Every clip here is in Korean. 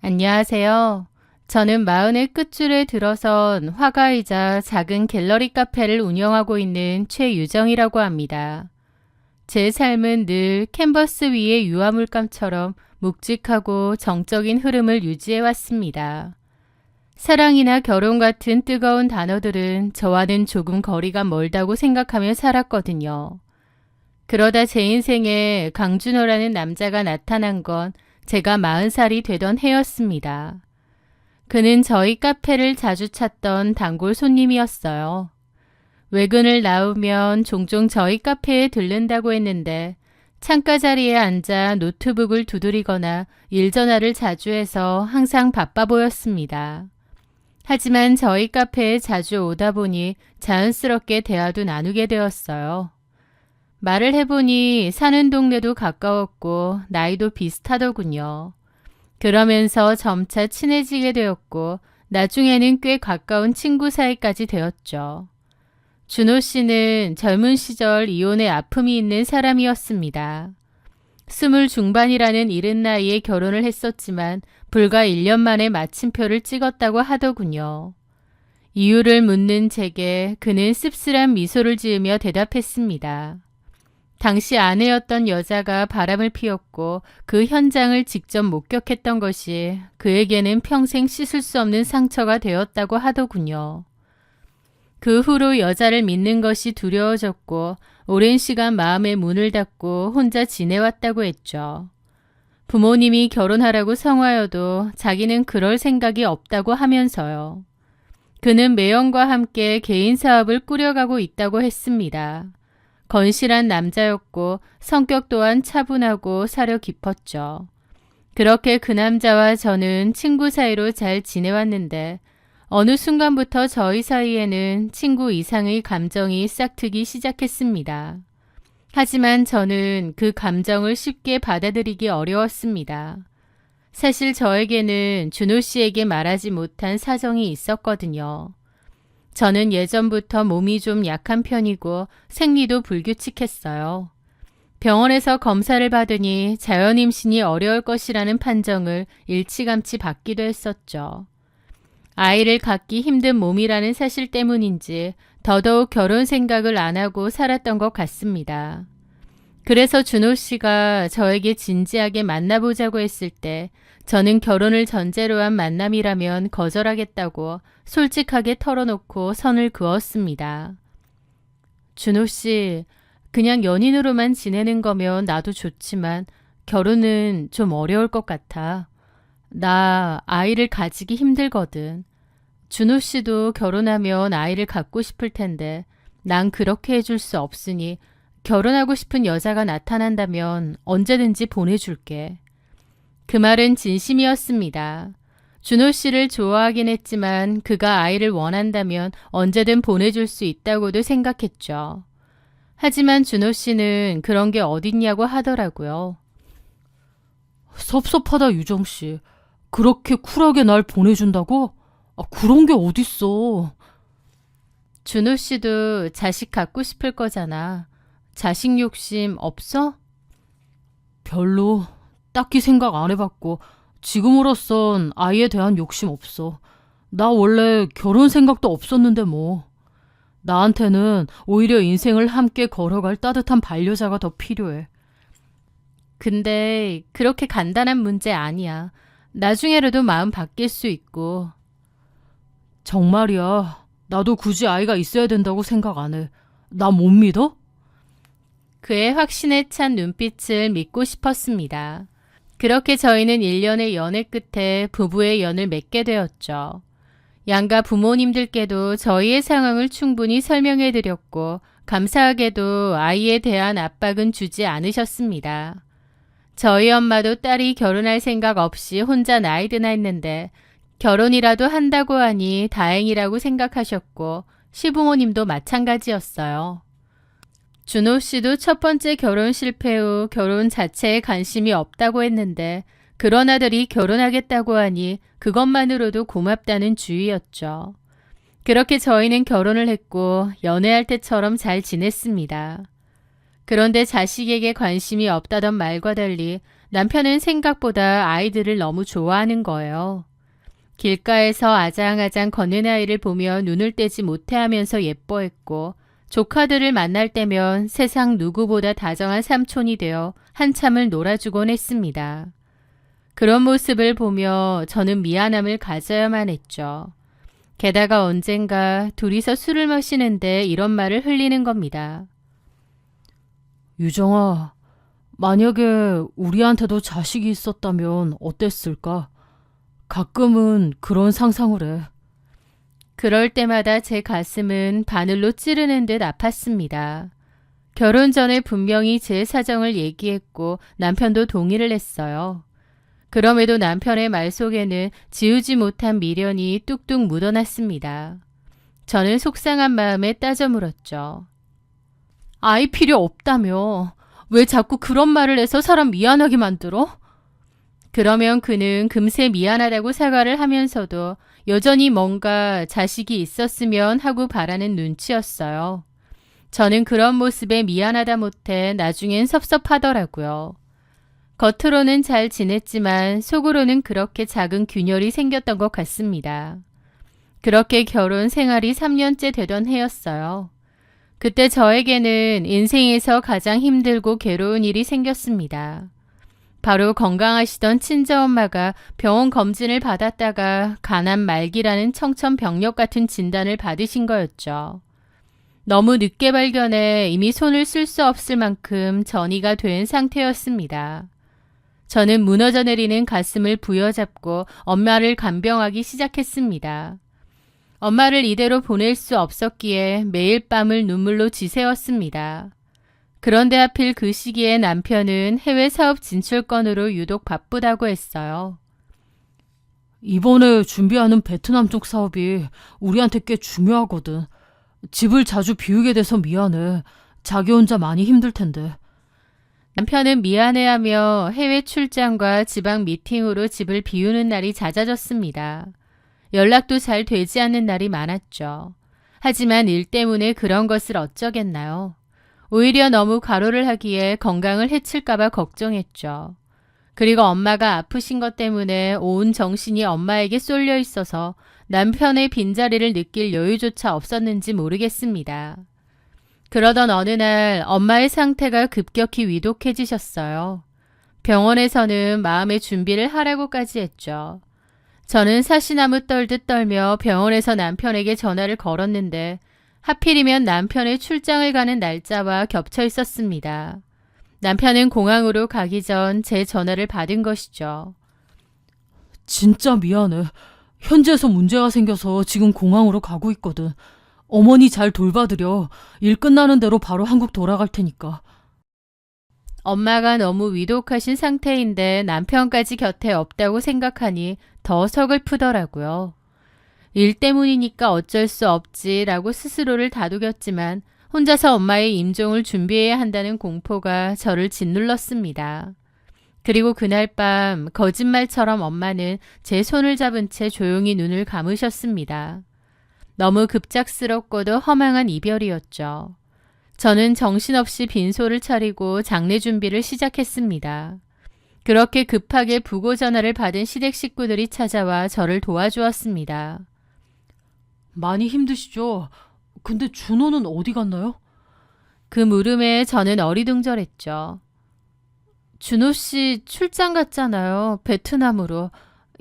안녕하세요. 저는 마흔의 끝줄에 들어선 화가이자 작은 갤러리 카페를 운영하고 있는 최유정이라고 합니다. 제 삶은 늘 캔버스 위의 유화물감처럼 묵직하고 정적인 흐름을 유지해 왔습니다. 사랑이나 결혼 같은 뜨거운 단어들은 저와는 조금 거리가 멀다고 생각하며 살았거든요. 그러다 제 인생에 강준호라는 남자가 나타난 건 제가 40살이 되던 해였습니다. 그는 저희 카페를 자주 찾던 단골 손님이었어요. 외근을 나오면 종종 저희 카페에 들른다고 했는데 창가 자리에 앉아 노트북을 두드리거나 일전화를 자주 해서 항상 바빠 보였습니다. 하지만 저희 카페에 자주 오다 보니 자연스럽게 대화도 나누게 되었어요. 말을 해보니 사는 동네도 가까웠고 나이도 비슷하더군요. 그러면서 점차 친해지게 되었고 나중에는 꽤 가까운 친구 사이까지 되었죠. 준호 씨는 젊은 시절 이혼의 아픔이 있는 사람이었습니다. 20 중반이라는 이른 나이에 결혼을 했었지만 불과 1년 만에 마침표를 찍었다고 하더군요. 이유를 묻는 제게 그는 씁쓸한 미소를 지으며 대답했습니다. 당시 아내였던 여자가 바람을 피웠고 그 현장을 직접 목격했던 것이 그에게는 평생 씻을 수 없는 상처가 되었다고 하더군요. 그 후로 여자를 믿는 것이 두려워졌고 오랜 시간 마음의 문을 닫고 혼자 지내왔다고 했죠. 부모님이 결혼하라고 성화여도 자기는 그럴 생각이 없다고 하면서요. 그는 매형과 함께 개인 사업을 꾸려가고 있다고 했습니다. 건실한 남자였고 성격 또한 차분하고 사려 깊었죠. 그렇게 그 남자와 저는 친구 사이로 잘 지내왔는데 어느 순간부터 저희 사이에는 친구 이상의 감정이 싹트기 시작했습니다. 하지만 저는 그 감정을 쉽게 받아들이기 어려웠습니다. 사실 저에게는 준호 씨에게 말하지 못한 사정이 있었거든요. 저는 예전부터 몸이 좀 약한 편이고 생리도 불규칙했어요. 병원에서 검사를 받으니 자연임신이 어려울 것이라는 판정을 일찌감치 받기도 했었죠. 아이를 갖기 힘든 몸이라는 사실 때문인지 더더욱 결혼 생각을 안 하고 살았던 것 같습니다. 그래서 준호 씨가 저에게 진지하게 만나보자고 했을 때 저는 결혼을 전제로 한 만남이라면 거절하겠다고 솔직하게 털어놓고 선을 그었습니다. 준호 씨, 그냥 연인으로만 지내는 거면 나도 좋지만 결혼은 좀 어려울 것 같아. 나 아이를 가지기 힘들거든. 준호 씨도 결혼하면 아이를 갖고 싶을 텐데 난 그렇게 해줄 수 없으니 결혼하고 싶은 여자가 나타난다면 언제든지 보내줄게. 그 말은 진심이었습니다. 준호 씨를 좋아하긴 했지만 그가 아이를 원한다면 언제든 보내줄 수 있다고도 생각했죠. 하지만 준호 씨는 그런 게 어딨냐고 하더라고요. 섭섭하다, 유정씨. 그렇게 쿨하게 날 보내준다고? 그런 게 어딨어. 준호 씨도 자식 갖고 싶을 거잖아. 자식 욕심 없어? 별로 딱히 생각 안 해봤고 지금으로선 아이에 대한 욕심 없어. 나 원래 결혼 생각도 없었는데 뭐. 나한테는 오히려 인생을 함께 걸어갈 따뜻한 반려자가 더 필요해. 근데 그렇게 간단한 문제 아니야. 나중에라도 마음 바뀔 수 있고. 정말이야. 나도 굳이 아이가 있어야 된다고 생각 안 해. 나 못 믿어? 그의 확신에 찬 눈빛을 믿고 싶었습니다. 그렇게 저희는 1년의 연애 끝에 부부의 연을 맺게 되었죠. 양가 부모님들께도 저희의 상황을 충분히 설명해 드렸고 감사하게도 아이에 대한 압박은 주지 않으셨습니다. 저희 엄마도 딸이 결혼할 생각 없이 혼자 나이드나 했는데 결혼이라도 한다고 하니 다행이라고 생각하셨고 시부모님도 마찬가지였어요. 준호 씨도 첫 번째 결혼 실패 후 결혼 자체에 관심이 없다고 했는데 그런 아들이 결혼하겠다고 하니 그것만으로도 고맙다는 주의였죠. 그렇게 저희는 결혼을 했고 연애할 때처럼 잘 지냈습니다. 그런데 자식에게 관심이 없다던 말과 달리 남편은 생각보다 아이들을 너무 좋아하는 거예요. 길가에서 아장아장 걷는 아이를 보며 눈을 떼지 못해 하면서 예뻐했고 조카들을 만날 때면 세상 누구보다 다정한 삼촌이 되어 한참을 놀아주곤 했습니다. 그런 모습을 보며 저는 미안함을 가져야만 했죠. 게다가 언젠가 둘이서 술을 마시는데 이런 말을 흘리는 겁니다. 유정아, 만약에 우리한테도 자식이 있었다면 어땠을까? 가끔은 그런 상상을 해. 그럴 때마다 제 가슴은 바늘로 찌르는 듯 아팠습니다. 결혼 전에 분명히 제 사정을 얘기했고 남편도 동의를 했어요. 그럼에도 남편의 말 속에는 지우지 못한 미련이 뚝뚝 묻어났습니다. 저는 속상한 마음에 따져 물었죠. 아이 필요 없다며. 왜 자꾸 그런 말을 해서 사람 미안하게 만들어? 그러면 그는 금세 미안하다고 사과를 하면서도 여전히 뭔가 자식이 있었으면 하고 바라는 눈치였어요. 저는 그런 모습에 미안하다 못해 나중엔 섭섭하더라고요. 겉으로는 잘 지냈지만 속으로는 그렇게 작은 균열이 생겼던 것 같습니다. 그렇게 결혼 생활이 3년째 되던 해였어요. 그때 저에게는 인생에서 가장 힘들고 괴로운 일이 생겼습니다. 바로 건강하시던 친정엄마가 병원 검진을 받았다가 간암 말기라는 청천벽력 같은 진단을 받으신 거였죠. 너무 늦게 발견해 이미 손을 쓸 수 없을 만큼 전이가 된 상태였습니다. 저는 무너져 내리는 가슴을 부여잡고 엄마를 간병하기 시작했습니다. 엄마를 이대로 보낼 수 없었기에 매일 밤을 눈물로 지새웠습니다. 그런데 하필 그 시기에 남편은 해외 사업 진출건으로 유독 바쁘다고 했어요. 이번에 준비하는 베트남 쪽 사업이 우리한테 꽤 중요하거든. 집을 자주 비우게 돼서 미안해. 자기 혼자 많이 힘들 텐데. 남편은 미안해하며 해외 출장과 지방 미팅으로 집을 비우는 날이 잦아졌습니다. 연락도 잘 되지 않는 날이 많았죠. 하지만 일 때문에 그런 것을 어쩌겠나요? 오히려 너무 과로를 하기에 건강을 해칠까봐 걱정했죠. 그리고 엄마가 아프신 것 때문에 온 정신이 엄마에게 쏠려 있어서 남편의 빈자리를 느낄 여유조차 없었는지 모르겠습니다. 그러던 어느 날 엄마의 상태가 급격히 위독해지셨어요. 병원에서는 마음의 준비를 하라고까지 했죠. 저는 사시나무 떨듯 떨며 병원에서 남편에게 전화를 걸었는데 하필이면 남편의 출장을 가는 날짜와 겹쳐 있었습니다. 남편은 공항으로 가기 전 제 전화를 받은 것이죠. 진짜 미안해. 현지에서 문제가 생겨서 지금 공항으로 가고 있거든. 어머니 잘 돌봐드려. 일 끝나는 대로 바로 한국 돌아갈 테니까. 엄마가 너무 위독하신 상태인데 남편까지 곁에 없다고 생각하니 더 서글프더라고요. 일 때문이니까 어쩔 수 없지라고 스스로를 다독였지만 혼자서 엄마의 임종을 준비해야 한다는 공포가 저를 짓눌렀습니다. 그리고 그날 밤 거짓말처럼 엄마는 제 손을 잡은 채 조용히 눈을 감으셨습니다. 너무 급작스럽고도 허망한 이별이었죠. 저는 정신없이 빈소를 차리고 장례 준비를 시작했습니다. 그렇게 급하게 부고 전화를 받은 시댁 식구들이 찾아와 저를 도와주었습니다. 많이 힘드시죠? 근데 준호는 어디 갔나요? 그 물음에 저는 어리둥절했죠. 준호 씨 출장 갔잖아요. 베트남으로.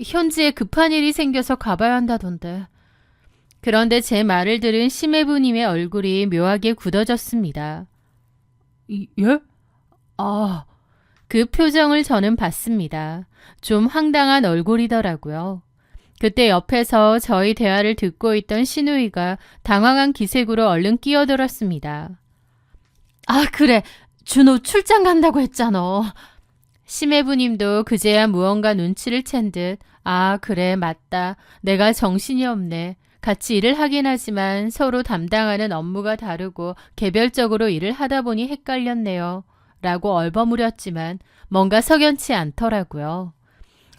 현지에 급한 일이 생겨서 가봐야 한다던데. 그런데 제 말을 들은 심해부님의 얼굴이 묘하게 굳어졌습니다. 예? 아, 그 표정을 저는 봤습니다. 좀 황당한 얼굴이더라고요. 그때 옆에서 저희 대화를 듣고 있던 시누이가 당황한 기색으로 얼른 끼어들었습니다. 아, 그래. 준호 출장 간다고 했잖아. 심해부님도 그제야 무언가 눈치를 챈 듯 아 그래 맞다. 내가 정신이 없네. 같이 일을 하긴 하지만 서로 담당하는 업무가 다르고 개별적으로 일을 하다 보니 헷갈렸네요. 라고 얼버무렸지만 뭔가 석연치 않더라고요.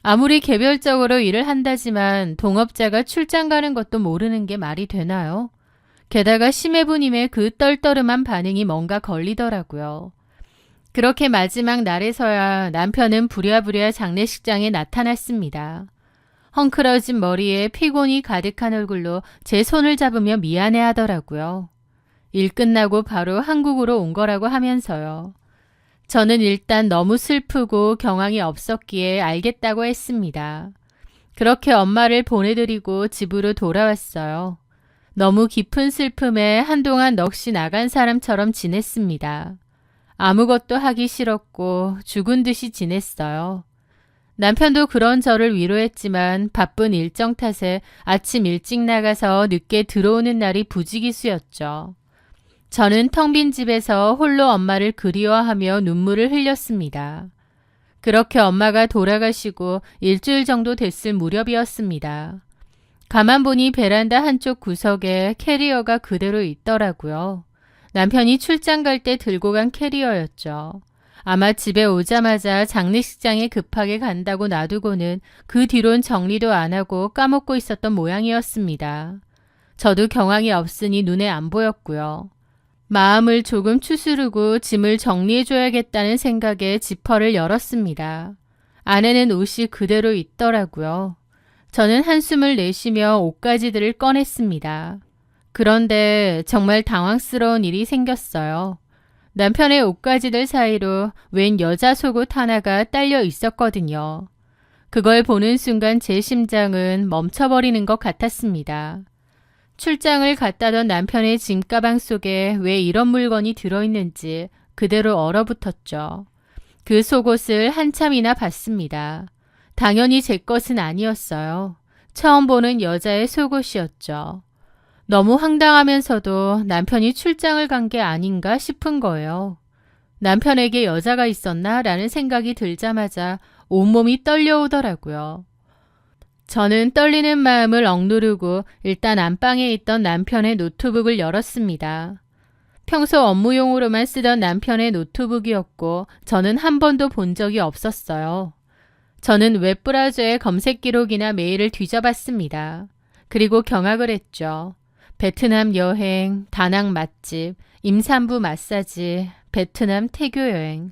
아무리 개별적으로 일을 한다지만 동업자가 출장 가는 것도 모르는 게 말이 되나요? 게다가 심해부님의 그 떨떠름한 반응이 뭔가 걸리더라고요. 그렇게 마지막 날에서야 남편은 부랴부랴 장례식장에 나타났습니다. 헝클어진 머리에 피곤이 가득한 얼굴로 제 손을 잡으며 미안해 하더라고요. 일 끝나고 바로 한국으로 온 거라고 하면서요. 저는 일단 너무 슬프고 경황이 없었기에 알겠다고 했습니다. 그렇게 엄마를 보내드리고 집으로 돌아왔어요. 너무 깊은 슬픔에 한동안 넋이 나간 사람처럼 지냈습니다. 아무것도 하기 싫었고 죽은 듯이 지냈어요. 남편도 그런 저를 위로했지만 바쁜 일정 탓에 아침 일찍 나가서 늦게 들어오는 날이 부지기수였죠. 저는 텅 빈 집에서 홀로 엄마를 그리워하며 눈물을 흘렸습니다. 그렇게 엄마가 돌아가시고 일주일 정도 됐을 무렵이었습니다. 가만 보니 베란다 한쪽 구석에 캐리어가 그대로 있더라고요. 남편이 출장 갈 때 들고 간 캐리어였죠. 아마 집에 오자마자 장례식장에 급하게 간다고 놔두고는 그 뒤론 정리도 안 하고 까먹고 있었던 모양이었습니다. 저도 경황이 없으니 눈에 안 보였고요. 마음을 조금 추스르고 짐을 정리해줘야겠다는 생각에 지퍼를 열었습니다. 안에는 옷이 그대로 있더라고요. 저는 한숨을 내쉬며 옷가지들을 꺼냈습니다. 그런데 정말 당황스러운 일이 생겼어요. 남편의 옷가지들 사이로 웬 여자 속옷 하나가 딸려 있었거든요. 그걸 보는 순간 제 심장은 멈춰버리는 것 같았습니다. 출장을 갔다던 남편의 짐가방 속에 왜 이런 물건이 들어있는지 그대로 얼어붙었죠. 그 속옷을 한참이나 봤습니다. 당연히 제 것은 아니었어요. 처음 보는 여자의 속옷이었죠. 너무 황당하면서도 남편이 출장을 간 게 아닌가 싶은 거예요. 남편에게 여자가 있었나 라는 생각이 들자마자 온몸이 떨려오더라고요. 저는 떨리는 마음을 억누르고 일단 안방에 있던 남편의 노트북을 열었습니다. 평소 업무용으로만 쓰던 남편의 노트북이었고 저는 한 번도 본 적이 없었어요. 저는 웹브라우저의 검색 기록이나 메일을 뒤져봤습니다. 그리고 경악을 했죠. 베트남 여행, 다낭 맛집, 임산부 마사지, 베트남 태교 여행.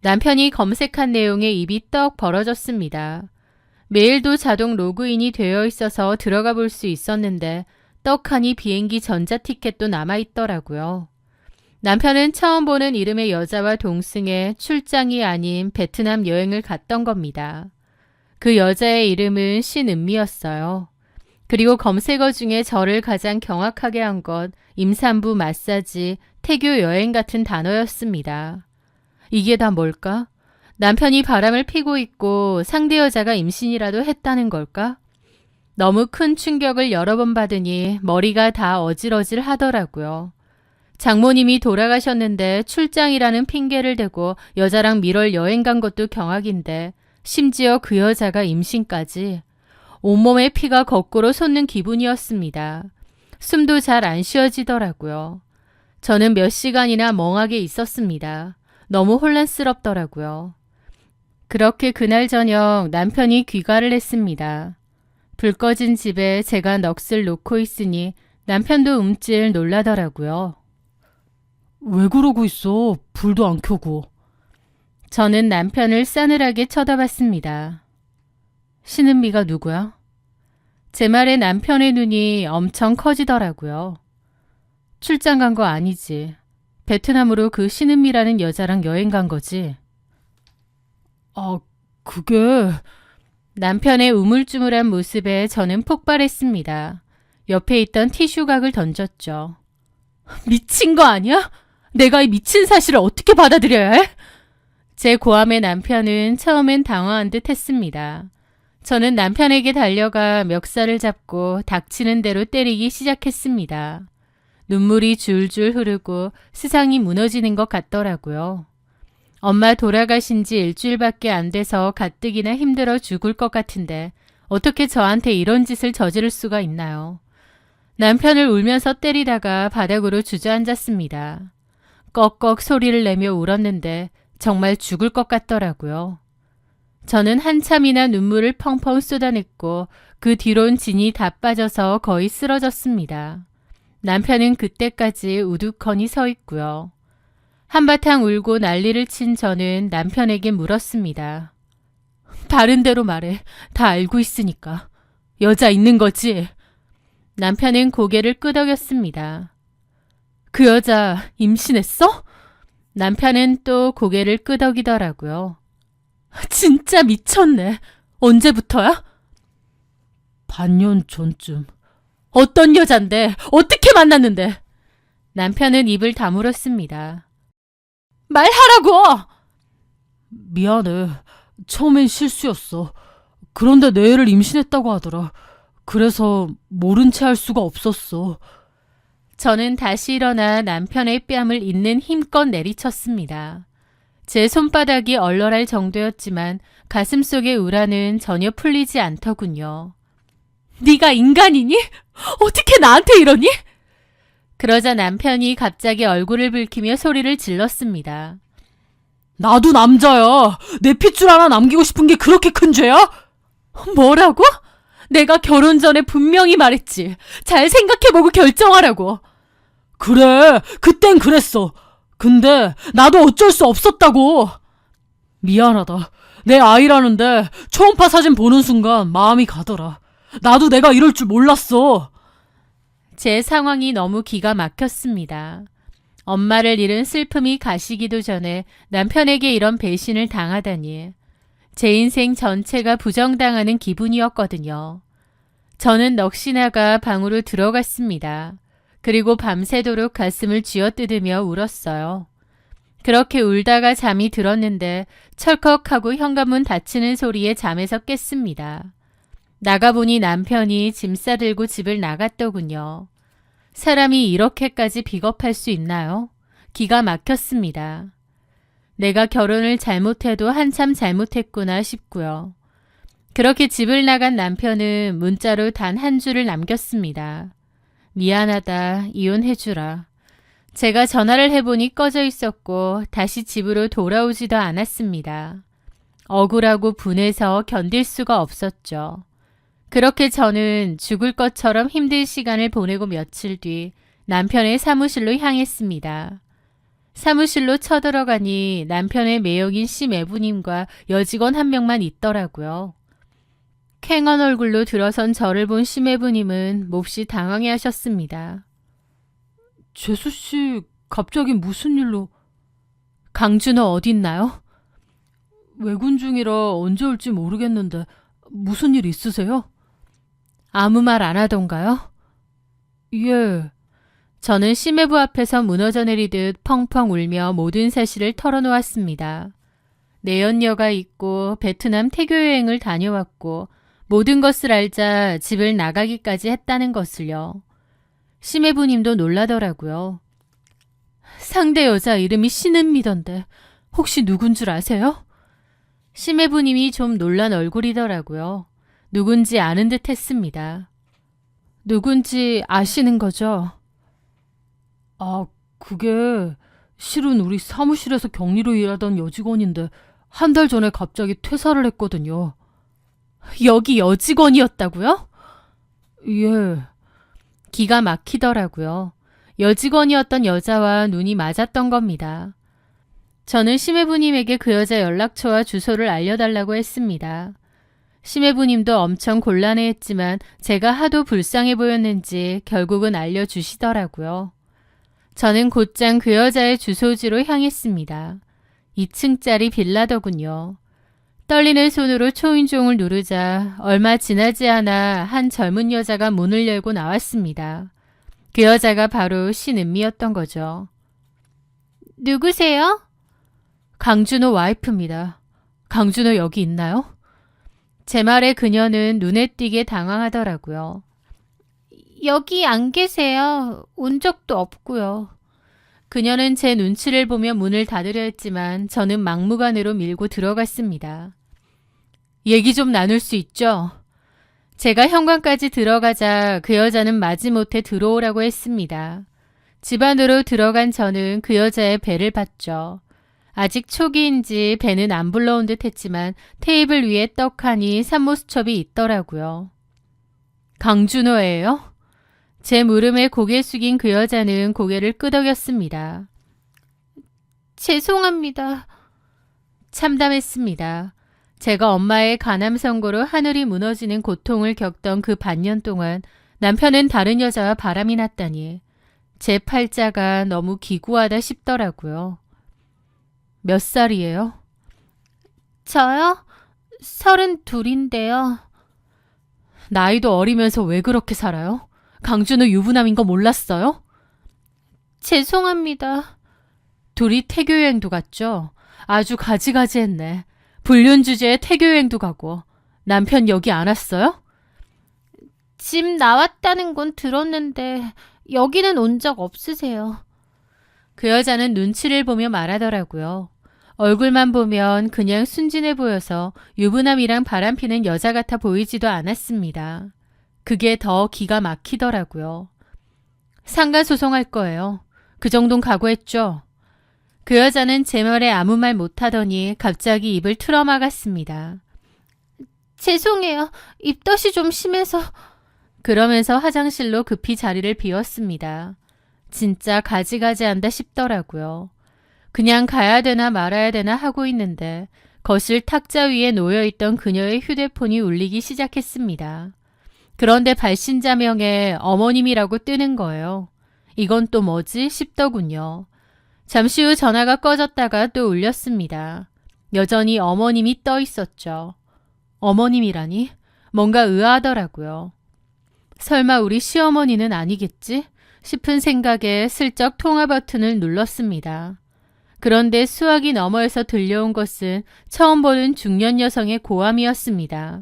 남편이 검색한 내용에 입이 떡 벌어졌습니다. 메일도 자동 로그인이 되어 있어서 들어가 볼 수 있었는데 떡하니 비행기 전자티켓도 남아있더라고요. 남편은 처음 보는 이름의 여자와 동승에 출장이 아닌 베트남 여행을 갔던 겁니다. 그 여자의 이름은 신은미였어요. 그리고 검색어 중에 저를 가장 경악하게 한 것 임산부 마사지, 태교 여행 같은 단어였습니다. 이게 다 뭘까? 남편이 바람을 피고 있고 상대 여자가 임신이라도 했다는 걸까? 너무 큰 충격을 여러 번 받으니 머리가 다 어질어질 하더라고요. 장모님이 돌아가셨는데 출장이라는 핑계를 대고 여자랑 1월 여행 간 것도 경악인데 심지어 그 여자가 임신까지. 온몸에 피가 거꾸로 솟는 기분이었습니다. 숨도 잘 안 쉬어지더라고요. 저는 몇 시간이나 멍하게 있었습니다. 너무 혼란스럽더라고요. 그렇게 그날 저녁 남편이 귀가를 했습니다. 불 꺼진 집에 제가 넋을 놓고 있으니 남편도 움찔 놀라더라고요. 왜 그러고 있어? 불도 안 켜고. 저는 남편을 싸늘하게 쳐다봤습니다. 신은미가 누구야? 제 말에 남편의 눈이 엄청 커지더라고요. 출장 간 거 아니지. 베트남으로 그 신은미라는 여자랑 여행 간 거지. 아, 그게... 남편의 우물쭈물한 모습에 저는 폭발했습니다. 옆에 있던 티슈각을 던졌죠. 미친 거 아니야? 내가 이 미친 사실을 어떻게 받아들여야 해? 제 고함에 남편은 처음엔 당황한 듯 했습니다. 저는 남편에게 달려가 멱살을 잡고 닥치는 대로 때리기 시작했습니다. 눈물이 줄줄 흐르고 세상이 무너지는 것 같더라고요. 엄마 돌아가신 지 일주일밖에 안 돼서 가뜩이나 힘들어 죽을 것 같은데 어떻게 저한테 이런 짓을 저지를 수가 있나요? 남편을 울면서 때리다가 바닥으로 주저앉았습니다. 꺽꺽 소리를 내며 울었는데 정말 죽을 것 같더라고요. 저는 한참이나 눈물을 펑펑 쏟아냈고 그 뒤론 진이 다 빠져서 거의 쓰러졌습니다. 남편은 그때까지 우두커니 서 있고요. 한바탕 울고 난리를 친 저는 남편에게 물었습니다. 다른 대로 말해. 다 알고 있으니까. 여자 있는 거지? 남편은 고개를 끄덕였습니다. 그 여자 임신했어? 남편은 또 고개를 끄덕이더라고요. 진짜 미쳤네. 언제부터야? 반년 전쯤. 어떤 여잔데? 어떻게 만났는데? 남편은 입을 다물었습니다. 말하라고! 미안해. 처음엔 실수였어. 그런데 내 애를 임신했다고 하더라. 그래서 모른 채 할 수가 없었어. 저는 다시 일어나 남편의 뺨을 있는 힘껏 내리쳤습니다. 제 손바닥이 얼얼할 정도였지만 가슴속의 우라는 전혀 풀리지 않더군요. 네가 인간이니? 어떻게 나한테 이러니? 그러자 남편이 갑자기 얼굴을 붉히며 소리를 질렀습니다. 나도 남자야. 내 핏줄 하나 남기고 싶은 게 그렇게 큰 죄야? 뭐라고? 내가 결혼 전에 분명히 말했지. 잘 생각해보고 결정하라고. 그래, 그땐 그랬어. 근데 나도 어쩔 수 없었다고. 미안하다. 내 아이라는데 초음파 사진 보는 순간 마음이 가더라. 나도 내가 이럴 줄 몰랐어. 제 상황이 너무 기가 막혔습니다. 엄마를 잃은 슬픔이 가시기도 전에 남편에게 이런 배신을 당하다니. 제 인생 전체가 부정당하는 기분이었거든요. 저는 넋이나가 방으로 들어갔습니다. 그리고 밤새도록 가슴을 쥐어뜯으며 울었어요. 그렇게 울다가 잠이 들었는데 철컥하고 현관문 닫히는 소리에 잠에서 깼습니다. 나가보니 남편이 짐 싸들고 집을 나갔더군요. 사람이 이렇게까지 비겁할 수 있나요? 기가 막혔습니다. 내가 결혼을 잘못해도 한참 잘못했구나 싶고요. 그렇게 집을 나간 남편은 문자로 단 한 줄을 남겼습니다. 미안하다, 이혼해주라. 제가 전화를 해보니 꺼져 있었고 다시 집으로 돌아오지도 않았습니다. 억울하고 분해서 견딜 수가 없었죠. 그렇게 저는 죽을 것처럼 힘든 시간을 보내고 며칠 뒤 남편의 사무실로 향했습니다. 사무실로 쳐들어가니 남편의 매형인 심애부님과 여직원 한 명만 있더라고요. 캥한 얼굴로 들어선 저를 본 심애부님은 몹시 당황해 하셨습니다. 재수씨, 갑자기 무슨 일로? 강준호 어딨나요? 외군 중이라 언제 올지 모르겠는데 무슨 일 있으세요? 아무 말 안 하던가요? 예. 저는 심해부 앞에서 무너져 내리듯 펑펑 울며 모든 사실을 털어놓았습니다. 내연녀가 있고 베트남 태교 여행을 다녀왔고 모든 것을 알자 집을 나가기까지 했다는 것을요. 심해부님도 놀라더라고요. 상대 여자 이름이 신은미던데 혹시 누군 줄 아세요? 심해부님이 좀 놀란 얼굴이더라고요. 누군지 아는 듯 했습니다. 누군지 아시는 거죠? 아, 그게 실은 우리 사무실에서 격리로 일하던 여직원인데 한 달 전에 갑자기 퇴사를 했거든요. 여기 여직원이었다고요? 예. 기가 막히더라고요. 여직원이었던 여자와 눈이 맞았던 겁니다. 저는 심해부님에게 그 여자 연락처와 주소를 알려달라고 했습니다. 심해부님도 엄청 곤란해했지만 제가 하도 불쌍해 보였는지 결국은 알려주시더라고요. 저는 곧장 그 여자의 주소지로 향했습니다. 2층짜리 빌라더군요. 떨리는 손으로 초인종을 누르자 얼마 지나지 않아 한 젊은 여자가 문을 열고 나왔습니다. 그 여자가 바로 신은미였던 거죠. 누구세요? 강준호 와이프입니다. 강준호 여기 있나요? 제 말에 그녀는 눈에 띄게 당황하더라고요. 여기 안 계세요. 온 적도 없고요. 그녀는 제 눈치를 보며 문을 닫으려 했지만 저는 막무가내로 밀고 들어갔습니다. 얘기 좀 나눌 수 있죠? 제가 현관까지 들어가자 그 여자는 마지못해 들어오라고 했습니다. 집 안으로 들어간 저는 그 여자의 배를 봤죠. 아직 초기인지 배는 안 불러온 듯 했지만 테이블 위에 떡하니 산모수첩이 있더라고요. 강준호예요? 제 물음에 고개 숙인 그 여자는 고개를 끄덕였습니다. 죄송합니다. 참담했습니다. 제가 엄마의 간암 선고로 하늘이 무너지는 고통을 겪던 그 반년 동안 남편은 다른 여자와 바람이 났다니 제 팔자가 너무 기구하다 싶더라고요. 몇 살이에요? 저요? 32인데요. 나이도 어리면서 왜 그렇게 살아요? 강준호 유부남인 거 몰랐어요? 죄송합니다. 둘이 태교 여행도 갔죠? 아주 가지가지했네. 불륜 주제에 태교 여행도 가고. 남편 여기 안 왔어요? 집 나왔다는 건 들었는데 여기는 온 적 없으세요. 그 여자는 눈치를 보며 말하더라고요. 얼굴만 보면 그냥 순진해 보여서 유부남이랑 바람피는 여자 같아 보이지도 않았습니다. 그게 더 기가 막히더라고요. 상가 소송할 거예요. 그 정도는 각오했죠. 그 여자는 제 말에 아무 말 못하더니 갑자기 입을 틀어막았습니다. 죄송해요. 입덧이 좀 심해서. 그러면서 화장실로 급히 자리를 비웠습니다. 진짜 가지가지한다 싶더라고요. 그냥 가야 되나 말아야 되나 하고 있는데 거실 탁자 위에 놓여있던 그녀의 휴대폰이 울리기 시작했습니다. 그런데 발신자명에 어머님이라고 뜨는 거예요. 이건 또 뭐지 싶더군요. 잠시 후 전화가 꺼졌다가 또 울렸습니다. 여전히 어머님이 떠 있었죠. 어머님이라니? 뭔가 의아하더라고요. 설마 우리 시어머니는 아니겠지? 싶은 생각에 슬쩍 통화 버튼을 눌렀습니다. 그런데 수화기 너머에서 들려온 것은 처음 보는 중년 여성의 고함이었습니다.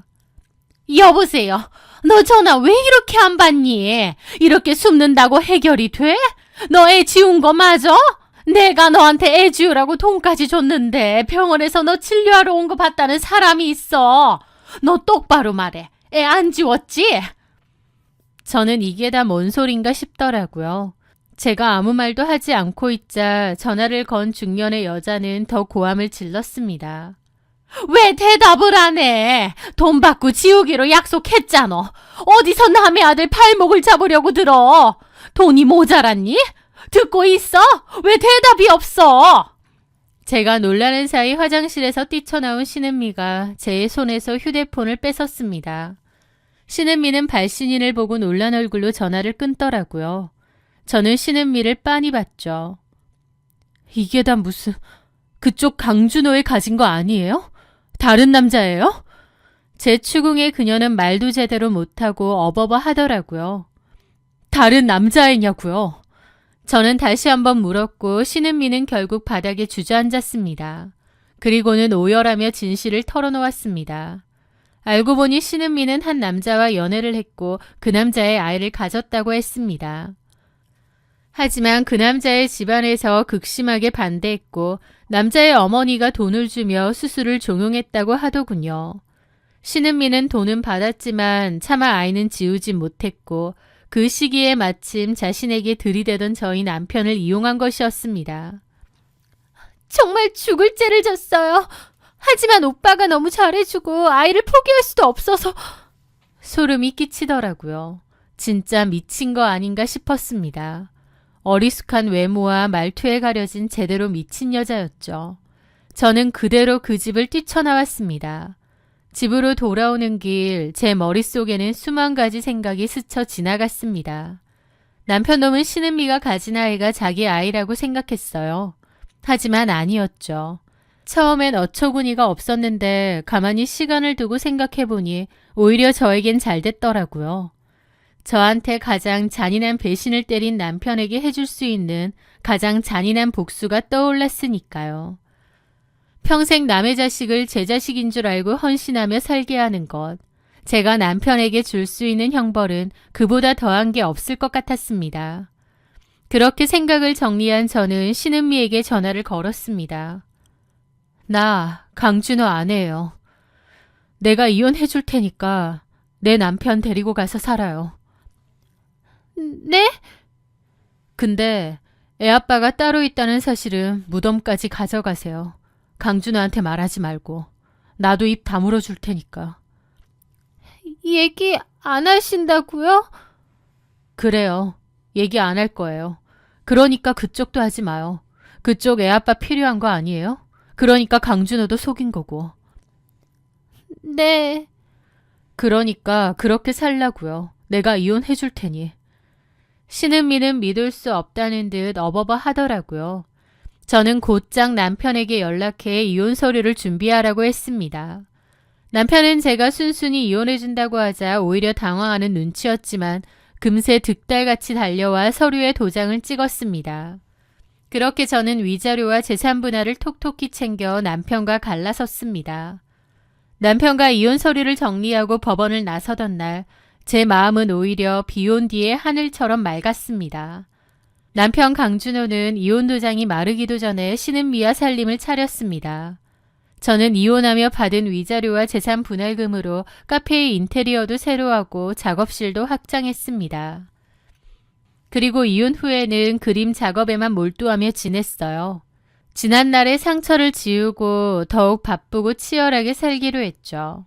여보세요. 너 전화 왜 이렇게 안 받니? 이렇게 숨는다고 해결이 돼? 너 애 지운 거 맞아? 내가 너한테 애 지우라고 돈까지 줬는데 병원에서 너 진료하러 온 거 봤다는 사람이 있어. 너 똑바로 말해. 애 안 지웠지? 저는 이게 다 뭔 소린가 싶더라고요. 제가 아무 말도 하지 않고 있자 전화를 건 중년의 여자는 더 고함을 질렀습니다. 왜 대답을 안 해? 돈 받고 지우기로 약속했잖아. 어디서 남의 아들 팔목을 잡으려고 들어? 돈이 모자랐니? 듣고 있어? 왜 대답이 없어? 제가 놀라는 사이 화장실에서 뛰쳐나온 신은미가 제 손에서 휴대폰을 뺏었습니다. 신은미는 발신인을 보고 놀란 얼굴로 전화를 끊더라고요. 저는 신은미를 빤히 봤죠. 이게 다 무슨 그쪽 강준호에 가진 거 아니에요? 다른 남자예요? 제 추궁에 그녀는 말도 제대로 못하고 어버버 하더라고요. 다른 남자애냐고요? 저는 다시 한번 물었고 신은미는 결국 바닥에 주저앉았습니다. 그리고는 오열하며 진실을 털어놓았습니다. 알고 보니 신은미는 한 남자와 연애를 했고 그 남자의 아이를 가졌다고 했습니다. 하지만 그 남자의 집안에서 극심하게 반대했고 남자의 어머니가 돈을 주며 수술을 종용했다고 하더군요. 신은미는 돈은 받았지만 차마 아이는 지우지 못했고 그 시기에 마침 자신에게 들이대던 저희 남편을 이용한 것이었습니다. 정말 죽을 죄를 졌어요. 하지만 오빠가 너무 잘해주고 아이를 포기할 수도 없어서 소름이 끼치더라고요. 진짜 미친 거 아닌가 싶었습니다. 어리숙한 외모와 말투에 가려진 제대로 미친 여자였죠. 저는 그대로 그 집을 뛰쳐나왔습니다. 집으로 돌아오는 길 제 머릿속에는 수만 가지 생각이 스쳐 지나갔습니다. 남편 놈은 신은미가 가진 아이가 자기 아이라고 생각했어요. 하지만 아니었죠. 처음엔 어처구니가 없었는데 가만히 시간을 두고 생각해보니 오히려 저에겐 잘 됐더라고요. 저한테 가장 잔인한 배신을 때린 남편에게 해줄 수 있는 가장 잔인한 복수가 떠올랐으니까요. 평생 남의 자식을 제 자식인 줄 알고 헌신하며 살게 하는 것. 제가 남편에게 줄 수 있는 형벌은 그보다 더한 게 없을 것 같았습니다. 그렇게 생각을 정리한 저는 신은미에게 전화를 걸었습니다. 나 강준호 아내예요. 내가 이혼해 줄 테니까 내 남편 데리고 가서 살아요. 네? 근데 애 아빠가 따로 있다는 사실은 무덤까지 가져가세요. 강준호한테 말하지 말고. 나도 입 다물어 줄 테니까. 얘기 안 하신다고요? 그래요. 얘기 안 할 거예요. 그러니까 그쪽도 하지 마요. 그쪽 애아빠 필요한 거 아니에요? 그러니까 강준호도 속인 거고. 네. 그러니까 그렇게 살라고요. 내가 이혼해 줄 테니. 신은미는 믿을 수 없다는 듯 어버버 하더라고요. 저는 곧장 남편에게 연락해 이혼 서류를 준비하라고 했습니다. 남편은 제가 순순히 이혼해준다고 하자 오히려 당황하는 눈치였지만 금세 득달같이 달려와 서류에 도장을 찍었습니다. 그렇게 저는 위자료와 재산 분할을 톡톡히 챙겨 남편과 갈라섰습니다. 남편과 이혼 서류를 정리하고 법원을 나서던 날, 제 마음은 오히려 비온 뒤에 하늘처럼 맑았습니다. 남편 강준호는 이혼 도장이 마르기도 전에 신은미와 살림을 차렸습니다. 저는 이혼하며 받은 위자료와 재산 분할금으로 카페의 인테리어도 새로 하고 작업실도 확장했습니다. 그리고 이혼 후에는 그림 작업에만 몰두하며 지냈어요. 지난날의 상처를 지우고 더욱 바쁘고 치열하게 살기로 했죠.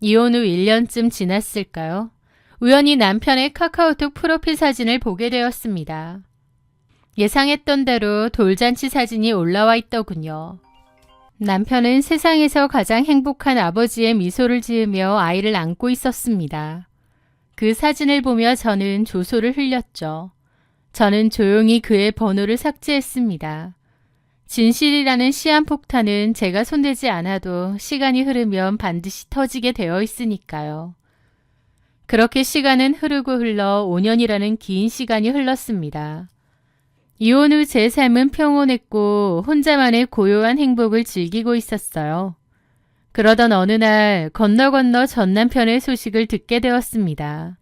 이혼 후 1년쯤 지났을까요? 우연히 남편의 카카오톡 프로필 사진을 보게 되었습니다. 예상했던 대로 돌잔치 사진이 올라와 있더군요. 남편은 세상에서 가장 행복한 아버지의 미소를 지으며 아이를 안고 있었습니다. 그 사진을 보며 저는 조소를 흘렸죠. 저는 조용히 그의 번호를 삭제했습니다. 진실이라는 시한폭탄은 제가 손대지 않아도 시간이 흐르면 반드시 터지게 되어 있으니까요. 그렇게 시간은 흐르고 흘러 5년이라는 긴 시간이 흘렀습니다. 이혼 후 제 삶은 평온했고 혼자만의 고요한 행복을 즐기고 있었어요. 그러던 어느 날 건너 전 남편의 소식을 듣게 되었습니다.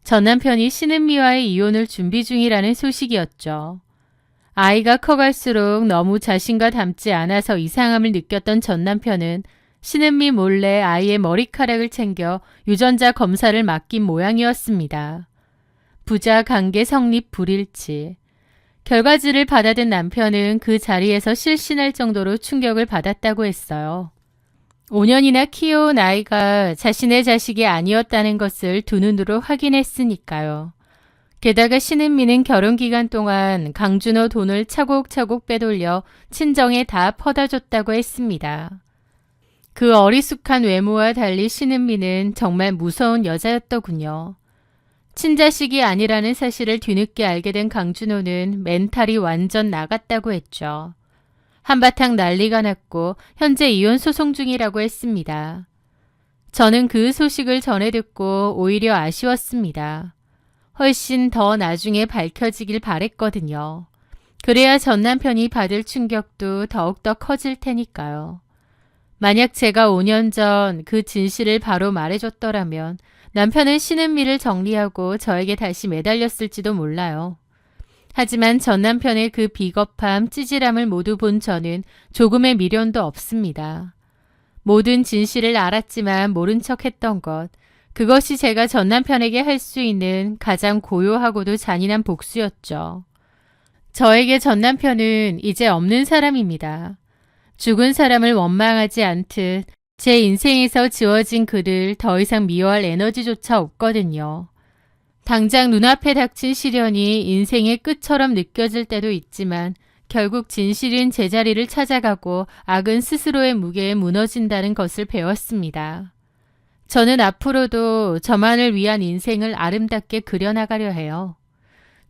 전 남편이 신은미와의 이혼을 준비 중이라는 소식이었죠. 아이가 커갈수록 너무 자신과 닮지 않아서 이상함을 느꼈던 전 남편은 신은미 몰래 아이의 머리카락을 챙겨 유전자 검사를 맡긴 모양이었습니다. 부자 관계 성립 불일치. 결과지를 받아든 남편은 그 자리에서 실신할 정도로 충격을 받았다고 했어요. 5년이나 키워온 아이가 자신의 자식이 아니었다는 것을 두 눈으로 확인했으니까요. 게다가 신은미는 결혼 기간 동안 강준호 돈을 차곡차곡 빼돌려 친정에 다 퍼다 줬다고 했습니다. 그 어리숙한 외모와 달리 신은미는 정말 무서운 여자였더군요. 친자식이 아니라는 사실을 뒤늦게 알게 된 강준호는 멘탈이 완전 나갔다고 했죠. 한바탕 난리가 났고 현재 이혼 소송 중이라고 했습니다. 저는 그 소식을 전해 듣고 오히려 아쉬웠습니다. 훨씬 더 나중에 밝혀지길 바랬거든요. 그래야 전 남편이 받을 충격도 더욱더 커질 테니까요. 만약 제가 5년 전 그 진실을 바로 말해줬더라면 남편은 신은미를 정리하고 저에게 다시 매달렸을지도 몰라요. 하지만 전 남편의 그 비겁함, 찌질함을 모두 본 저는 조금의 미련도 없습니다. 모든 진실을 알았지만 모른 척 했던 것, 그것이 제가 전 남편에게 할 수 있는 가장 고요하고도 잔인한 복수였죠. 저에게 전 남편은 이제 없는 사람입니다. 죽은 사람을 원망하지 않듯 제 인생에서 지워진 그를 더 이상 미워할 에너지조차 없거든요. 당장 눈앞에 닥친 시련이 인생의 끝처럼 느껴질 때도 있지만 결국 진실은 제자리를 찾아가고 악은 스스로의 무게에 무너진다는 것을 배웠습니다. 저는 앞으로도 저만을 위한 인생을 아름답게 그려나가려 해요.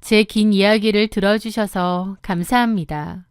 제 긴 이야기를 들어주셔서 감사합니다.